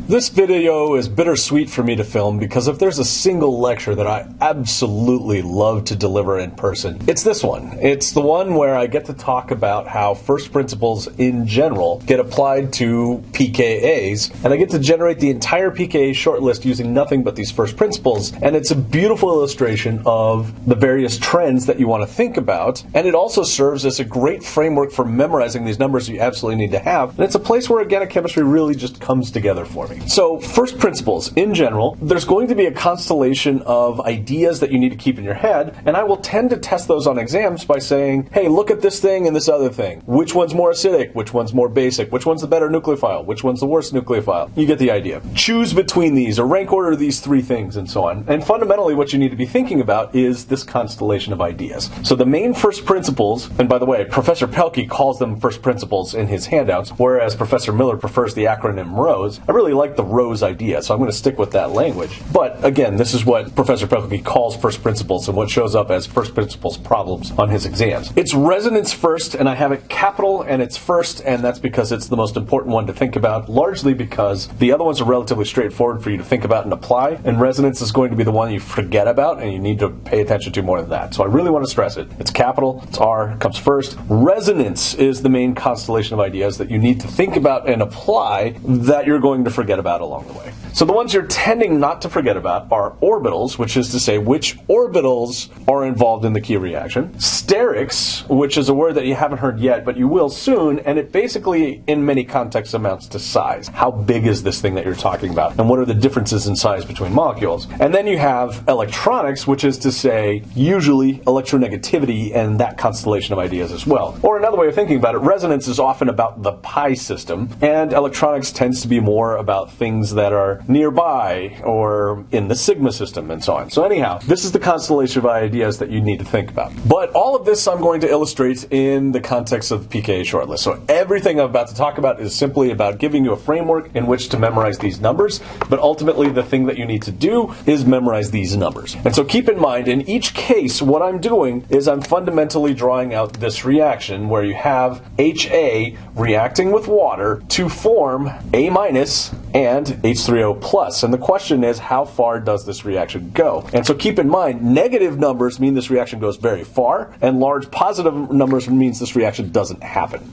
This video is bittersweet for me to film because if there's a single lecture that I absolutely love to deliver in person, it's this one. It's the one where I get to talk about how first principles in general get applied to pKa's, and I get to generate the entire pKa shortlist using nothing but these first principles, and it's a beautiful illustration of the various trends that you want to think about, and it also serves as a great framework for memorizing these numbers you absolutely need to have, and it's a place where organic chemistry really just comes together for me. So, first principles, in general, there's going to be a constellation of ideas that you need to keep in your head, and I will tend to test those on exams by saying, hey, look at this thing and this other thing. Which one's more acidic? Which one's more basic? Which one's the better nucleophile? Which one's the worst nucleophile? You get the idea. Choose between these, or rank order these three things, and so on. And fundamentally, what you need to be thinking about is this constellation of ideas. So the main first principles, and by the way, Professor pKa calls them first principles in his handouts, whereas Professor Miller prefers the acronym ROSE. I really like the ROSE idea, so I'm going to stick with that language. But again, this is what Professor pKa calls first principles and what shows up as first principles problems on his exams. It's resonance first, and I have it capital, and it's first, and that's because it's the most important one to think about, largely because the other ones are relatively straightforward for you to think about and apply, and resonance is going to be the one you forget about and you need to pay attention to more than that. So I really want to stress it. It's capital, it's R, comes first. Resonance is the main constellation of ideas that you need to think about and apply that you're going to forget about along the way. So the ones you're tending not to forget about are orbitals, which is to say which orbitals are involved in the key reaction. Sterics, which is a word that you haven't heard yet, but you will soon, and it basically, in many contexts, amounts to size. How big is this thing that you're talking about? And what are the differences in size between molecules? And then you have electronics, which is to say, usually electronegativity and that constellation of ideas as well. Or another way of thinking about it, resonance is often about the pi system, and electronics tends to be more about things that are nearby or in the sigma system and so on. So anyhow, this is the constellation of ideas that you need to think about. But all of this I'm going to illustrate in the context of pKa shortlist. So everything I'm about to talk about is simply about giving you a framework in which to memorize these numbers, but ultimately the thing that you need to do is memorize these numbers. And so keep in mind, in each case, what I'm doing is I'm fundamentally drawing out this reaction where you have HA reacting with water to form A- and H3O+. And the question is, how far does this reaction go? And so keep in mind, negative numbers mean this reaction goes very far, and large positive numbers means this reaction doesn't happen.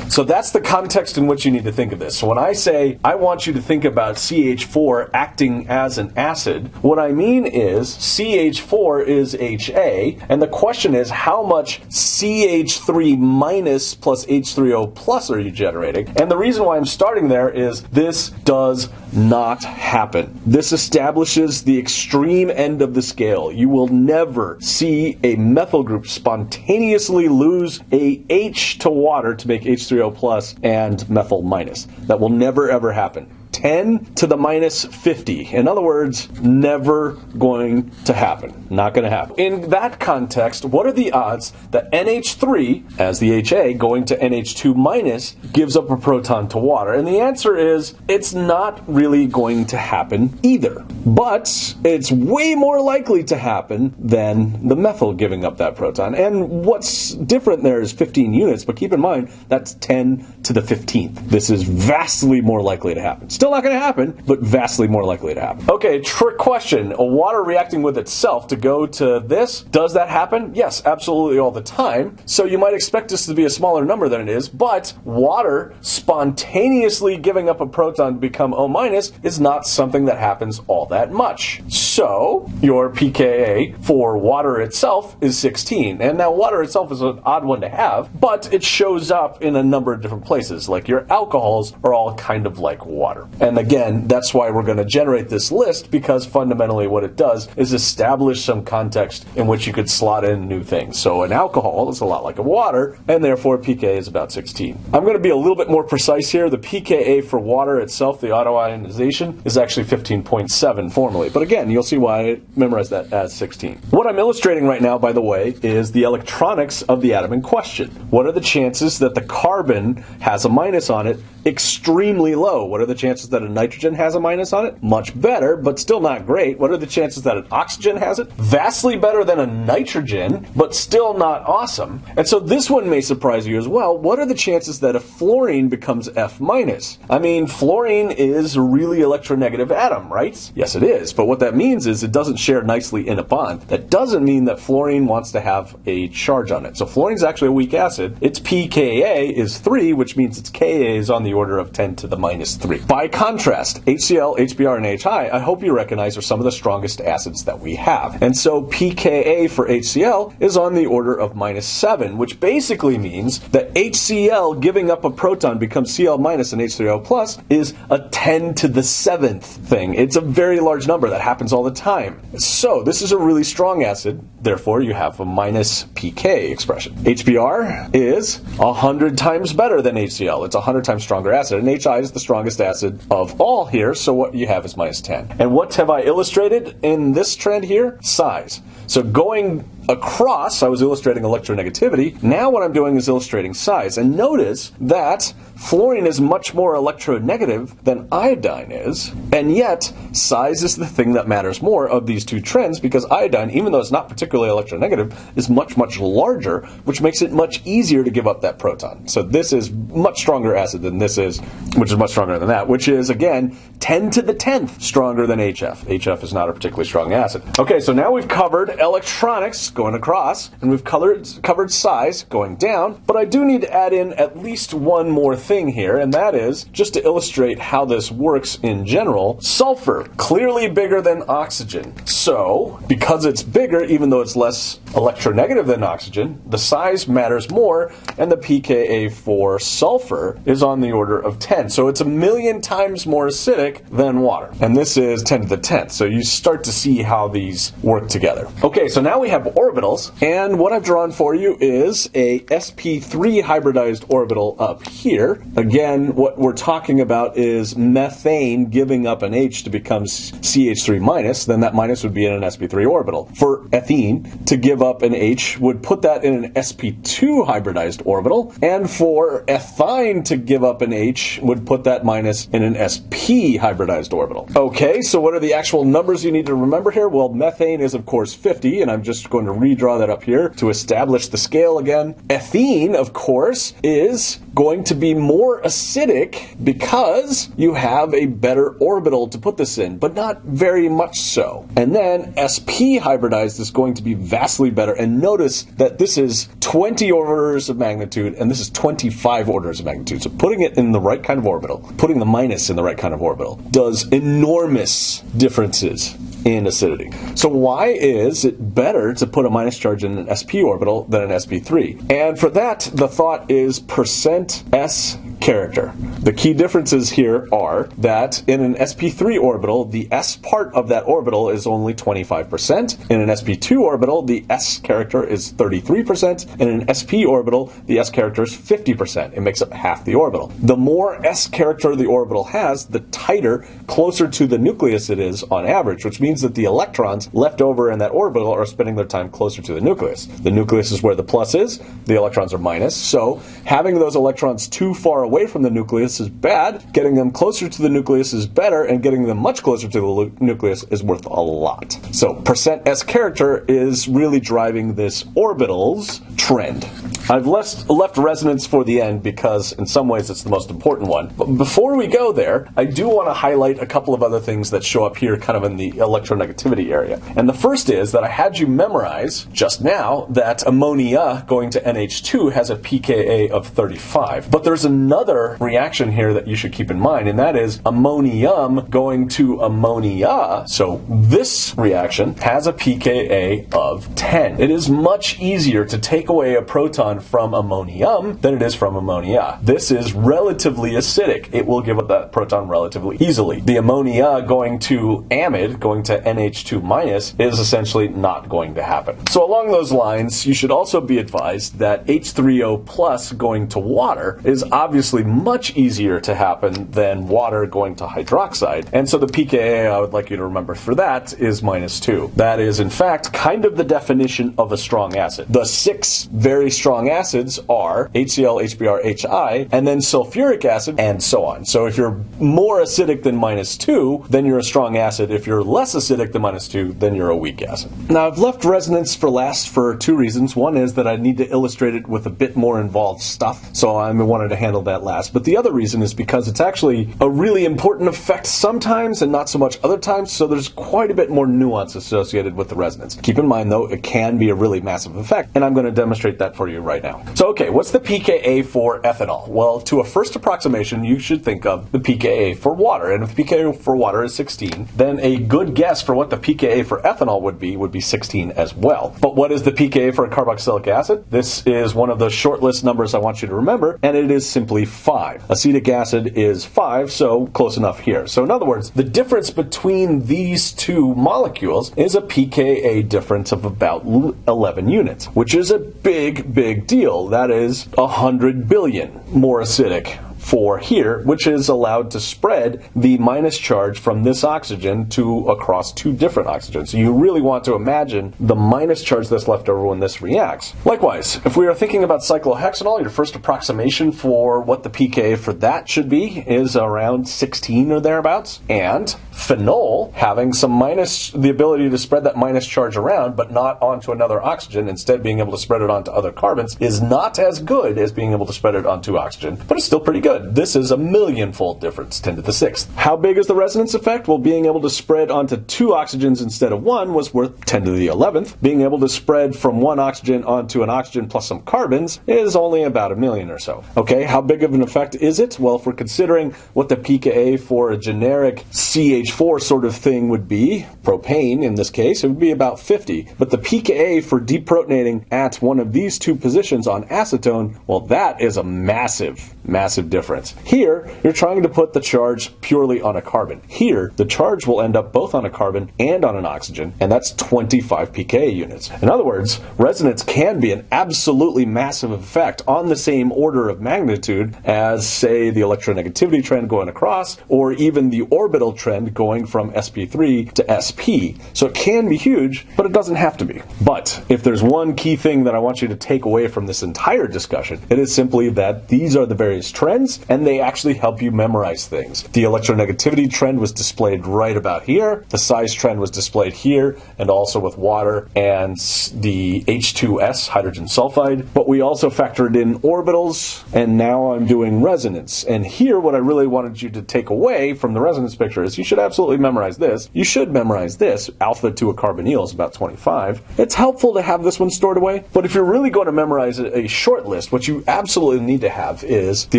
So that's the context in which you need to think of this. So when I say I want you to think about CH4 acting as an acid, what I mean is CH4 is HA, and the question is how much CH3 minus plus H3O plus are you generating? And the reason why I'm starting there is this does not happen. This establishes the extreme end of the scale. You will never see a methyl group spontaneously lose a H to water to make H3O plus and methyl minus. That will never ever happen. 10 to the minus 50. In other words, never going to happen. Not going to happen. In that context, what are the odds that NH3, as the HA, going to NH2 minus, gives up a proton to water? And the answer is, it's not really going to happen either. But it's way more likely to happen than the methyl giving up that proton. And what's different there is 15 units, but keep in mind, that's 10 to the 15th. This is vastly more likely to happen. Still not going to happen, but vastly more likely to happen. Okay, trick question. A water reacting with itself to go to this, does that happen? Yes, absolutely all the time. So you might expect this to be a smaller number than it is, but water spontaneously giving up a proton to become O minus is not something that happens all that much. So your pKa for water itself is 16. And now water itself is an odd one to have, but it shows up in a number of different places. Like your alcohols are all kind of like water. And again, that's why we're going to generate this list, because fundamentally what it does is establish some context in which you could slot in new things. So an alcohol is a lot like a water, and therefore pKa is about 16. I'm going to be a little bit more precise here. The pKa for water itself, the autoionization, is actually 15.7 formally. But again, you'll see why I memorized that as 16. What I'm illustrating right now, by the way, is the electronics of the atom in question. What are the chances that the carbon has a minus on it Extremely low. What are the chances that a nitrogen has a minus on it? Much better, but still not great. What are the chances that an oxygen has it? Vastly better than a nitrogen, but still not awesome. And so this one may surprise you as well. What are the chances that a fluorine becomes F minus? I mean, fluorine is a really electronegative atom, right? Yes, it is. But what that means is it doesn't share nicely in a bond. That doesn't mean that fluorine wants to have a charge on it. So fluorine is actually a weak acid. Its pKa is 3, which means its Ka is on the order of 10 to the minus 3. By contrast, HCl, HBr, and HI, I hope you recognize, are some of the strongest acids that we have. And so pKa for HCl is on the order of minus 7, which basically means that HCl giving up a proton becomes Cl minus and H3O plus is a 10 to the 7th thing. It's a very large number. That happens all the time. So this is a really strong acid. Therefore, you have a minus pK expression. HBr is 100 times better than HCl. It's a 100 times stronger acid. And HI is the strongest acid of all here, so what you have is minus 10. And what have I illustrated in this trend here? Size. So going across, I was illustrating electronegativity. Now what I'm doing is illustrating size. And notice that fluorine is much more electronegative than iodine is, and yet size is the thing that matters more of these two trends, because iodine, even though it's not particularly electronegative, is much, much larger, which makes it much easier to give up that proton. So this is much stronger acid than this is, which is much stronger than that, which is, again, 10 to the 10th stronger than HF. HF is not a particularly strong acid. Okay, so now we've covered electronics going across, and we've covered size going down, but I do need to add in at least one more thing here, and that is, just to illustrate how this works in general, sulfur, clearly bigger than oxygen. So, because it's bigger, even though it's less electronegative than oxygen, the size matters more, and the pKa for sulfur is on the order of 10. So it's 1,000,000 times more acidic than water. And this is 10 to the 10th. So you start to see how these work together. Okay, so now we have orbitals, and what I've drawn for you is a sp3 hybridized orbital up here. Again, what we're talking about is methane giving up an H to become CH3 minus, then that minus would be in an sp3 orbital. For ethene to give up an H would put that in an sp2 hybridized orbital, and for ethyne to give up an H would put that minus in an sp hybridized orbital. Okay, so what are the actual numbers you need to remember here? Well, methane is of course 50, and I'm just going to redraw that up here to establish the scale again. Ethene, of course, is going to be more acidic because you have a better orbital to put this in, but not very much so. And then sp hybridized is going to be vastly better, and notice that this is 20 orders of magnitude and this is 25 orders of magnitude. So putting it in the right kind of orbital, putting the minus in the right kind of orbital, does enormous differences in acidity. So why is it better to put a minus charge in an sp orbital than an sp3? And for that, the thought is percent S character. The key differences here are that in an sp3 orbital, the S part of that orbital is only 25%. In an sp2 orbital, the S character is 33%. In an sp orbital, the S character is 50%. It makes up half the orbital. The more S character the orbital has, the tighter, closer to the nucleus it is on average, which means that the electrons left over in that orbital are spending their time closer to the nucleus. The nucleus is where the plus is, the electrons are minus, so having those electrons too far away from the nucleus is bad, getting them closer to the nucleus is better, and getting them much closer to the nucleus is worth a lot. So percent S character is really driving this orbitals trend. I've left resonance for the end because in some ways it's the most important one. But before we go there, I do want to highlight a couple of other things that show up here kind of in the electronegativity area. And the first is that I had you memorize just now that ammonia going to NH2 has a pKa of 35. But there's another reaction here that you should keep in mind, and that is ammonium going to ammonia. So this reaction has a pKa of 10. It is much easier to take away a proton from ammonium than it is from ammonia. This is relatively acidic. It will give up that proton relatively easily. The ammonia going to amide, going to NH2 minus, is essentially not going to happen. So along those lines, you should also be advised that H3O plus going to water is obviously much easier to happen than water going to hydroxide. And so the pKa I would like you to remember for that is -2. That is in fact kind of the definition of a strong acid. The 6 its very strong acids are HCl, HBr, HI, and then sulfuric acid, and so on. So if you're more acidic than -2, then you're a strong acid. If you're less acidic than -2, then you're a weak acid. Now, I've left resonance for last for two reasons. One is that I need to illustrate it with a bit more involved stuff, so I wanted to handle that last. But the other reason is because it's actually a really important effect sometimes and not so much other times, so there's quite a bit more nuance associated with the resonance. Keep in mind, though, it can be a really massive effect, and I'm going to demonstrate that for you right now. So, okay, what's the pKa for ethanol? Well, to a first approximation, you should think of the pKa for water, and if the pKa for water is 16, then a good guess for what the pKa for ethanol would be 16 as well. But what is the pKa for a carboxylic acid? This is one of the short list numbers I want you to remember, and it is simply 5. Acetic acid is 5, so close enough here. So in other words, the difference between these two molecules is a pKa difference of about 11 units, which is a big, big deal. That is 100 billion more acidic for here, which is allowed to spread the minus charge from this oxygen to across two different oxygens. So you really want to imagine the minus charge that's left over when this reacts. Likewise, if we are thinking about cyclohexanol, your first approximation for what the pKa for that should be is around 16 or thereabouts. And phenol, having the ability to spread that minus charge around, but not onto another oxygen, instead being able to spread it onto other carbons, is not as good as being able to spread it onto oxygen, but it's still pretty good. This is a millionfold difference, 10 to the 6th. How big is the resonance effect? Well, being able to spread onto 2 oxygens instead of 1 was worth 10 to the 11th. Being able to spread from 1 oxygen onto an oxygen plus some carbons is only about a million or so. Okay, how big of an effect is it? Well, if we're considering what the pKa for a generic CH4 sort of thing would be, propane in this case, it would be about 50. But the pKa for deprotonating at one of these two positions on acetone, well, that is a massive, massive difference. Here, you're trying to put the charge purely on a carbon. Here, the charge will end up both on a carbon and on an oxygen, and that's 25 pKa units. In other words, resonance can be an absolutely massive effect on the same order of magnitude as, say, the electronegativity trend going across, or even the orbital trend going from sp3 to sp. So it can be huge, but it doesn't have to be. But if there's one key thing that I want you to take away from this entire discussion, it is simply that these are the various trends, and they actually help you memorize things. The electronegativity trend was displayed right about here. The size trend was displayed here, and also with water and the H2S, hydrogen sulfide. But we also factored in orbitals, and now I'm doing resonance. And here, what I really wanted you to take away from the resonance picture is you should absolutely memorize this. You should memorize this. Alpha to a carbonyl is about 25. It's helpful to have this one stored away, but if you're really going to memorize a short list, what you absolutely need to have is the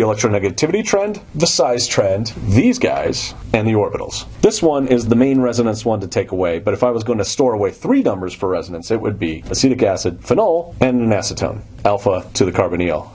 electronegativity trend, the size trend, these guys, and the orbitals. This one is the main resonance one to take away, but if I was going to store away 3 numbers for resonance, it would be acetic acid, phenol, and an acetone, alpha to the carbonyl.